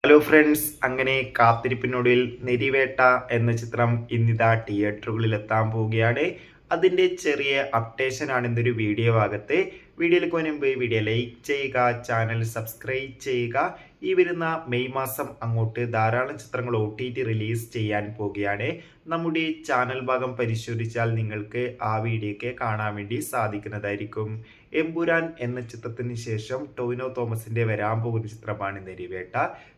Hello friends, അങ്ങനെ കാത്തിരിപ്പിനൊടുവിൽ നെരിവേട്ട എന്ന ചിത്രം ഇന്നിതാ തിയേറ്ററുകളിൽ എത്താൻ പോവുകയാണ്. അതിൻ്റെ ചെറിയ അപ്ഡേഷൻ ആണ് ഇന്നൊരു വീഡിയോ ഭാഗത്ത്. വീഡിയോയിലേക്ക് മുൻപ് വീഡിയോ ലൈക്ക് ചെയ്യുക, ചാനൽ സബ്സ്ക്രൈബ് ചെയ്യുക. ഈ വരുന്ന മെയ് മാസം അങ്ങോട്ട് ധാരാളം ചിത്രങ്ങൾ OTT റിലീസ് ചെയ്യാൻ പോവുകയാണ്. നമ്മുടെ ചാനൽ ഭാഗം പരിശോധിച്ചാൽ നിങ്ങൾക്ക് ആ വീഡിയോയ്ക്ക് കാണാൻ വേണ്ടി സാധിക്കുന്നതായിരിക്കും. എമ്പുരാൻ എന്ന ചിത്രത്തിന് ശേഷം ടൊവിനോ തോമസിന്റെ വരാൻ പോകുന്ന ചിത്രമാണ് നെരിവേട്ട.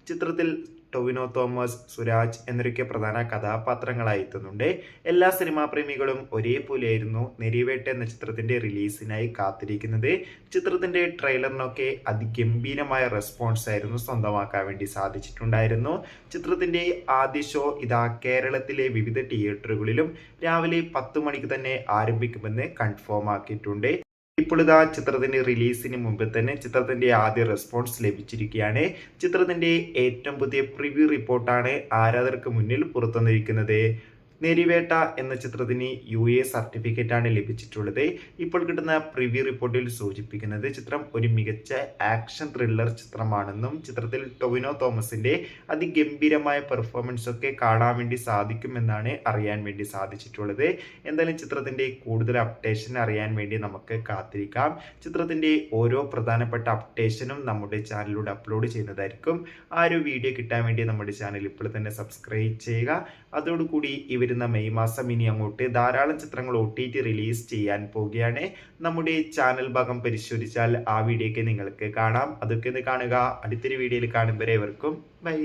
ചിത്രത്തിൽ ടൊവിനോ തോമസ്, സുരാജ് എന്നൊക്കെ പ്രധാന കഥാപാത്രങ്ങളായി എത്തുന്നുണ്ട്. എല്ലാ സിനിമാ പ്രേമികളും ഒരേപോലെയായിരുന്നു നെരിവേട്ട എന്ന ചിത്രത്തിന്റെ റിലീസിനായി കാത്തിരിക്കുന്നത്. ചിത്രത്തിന്റെ ട്രെയിലറിനൊക്കെ അതിഗംഭീരമായ റെസ്പോൺസ് ആയിരുന്നു സ്വന്തമാക്കാൻ വേണ്ടി സാധിച്ചിട്ടുണ്ടായിരുന്നു. ചിത്രത്തിന്റെ ആദ്യ ഷോ ഇതാ കേരളത്തിലെ വിവിധ തിയേറ്ററുകളിലും രാവിലെ 10 മണിക്ക് തന്നെ ആരംഭിക്കുമെന്ന് കൺഫേം ആക്കിയിട്ടുണ്ട്. ഇപ്പോൾ ഇതാ ചിത്രത്തിന്റെ റിലീസിന് മുമ്പ് തന്നെ ചിത്രത്തിന്റെ ആദ്യ റെസ്പോൺസ് ലഭിച്ചിരിക്കുകയാണ്. ചിത്രത്തിന്റെ ഏറ്റവും പുതിയ പ്രിവ്യൂ റിപ്പോർട്ടാണ് ആരാധകർക്ക് മുന്നിൽ പുറത്തുവന്നിരിക്കുന്നത്. നെരിവേട്ട എന്ന ചിത്രത്തിന് UA സർട്ടിഫിക്കറ്റ് ആണ് ലഭിച്ചിട്ടുള്ളത്. ഇപ്പോൾ കിട്ടുന്ന പ്രിവ്യൂ റിപ്പോർട്ടിൽ സൂചിപ്പിക്കുന്നത് ചിത്രം ഒരു മികച്ച ആക്ഷൻ ത്രില്ലർ ചിത്രമാണെന്നും ചിത്രത്തിൽ ടൊവിനോ തോമസിന്റെ അതിഗംഭീരമായ പെർഫോമൻസ് ഒക്കെ കാണാൻ വേണ്ടി സാധിക്കുമെന്നാണ് അറിയാൻ വേണ്ടി സാധിച്ചിട്ടുള്ളത്. എന്തായാലും ചിത്രത്തിന്റെ കൂടുതൽ അപ്ഡേഷൻ അറിയാൻ വേണ്ടി നമുക്ക് കാത്തിരിക്കാം. ചിത്രത്തിന്റെ ഓരോ പ്രധാനപ്പെട്ട അപ്ഡേഷനും നമ്മുടെ ചാനലിലൂടെ അപ്ലോഡ് ചെയ്യുന്നതായിരിക്കും. ആ ഒരു വീഡിയോ കിട്ടാൻ വേണ്ടി നമ്മുടെ ചാനൽ ഇപ്പോൾ തന്നെ സബ്സ്ക്രൈബ് ചെയ്യുക. അതോടുകൂടി വരുന്ന മെയ് മാസം ഇനി അങ്ങോട്ട് ധാരാളം ചിത്രങ്ങൾ OTT റിലീസ് ചെയ്യാൻ പോവുകയാണ്. നമ്മുടെ ചാനൽ ഭാഗം പരിശോധിച്ചാൽ ആ വീഡിയോയ്ക്ക് നിങ്ങൾക്ക് കാണാം. അതൊക്കെ ഒന്ന് കാണുക. അടുത്തൊരു വീഡിയോയിൽ കാണും വരെ ഏവർക്കും ബൈ.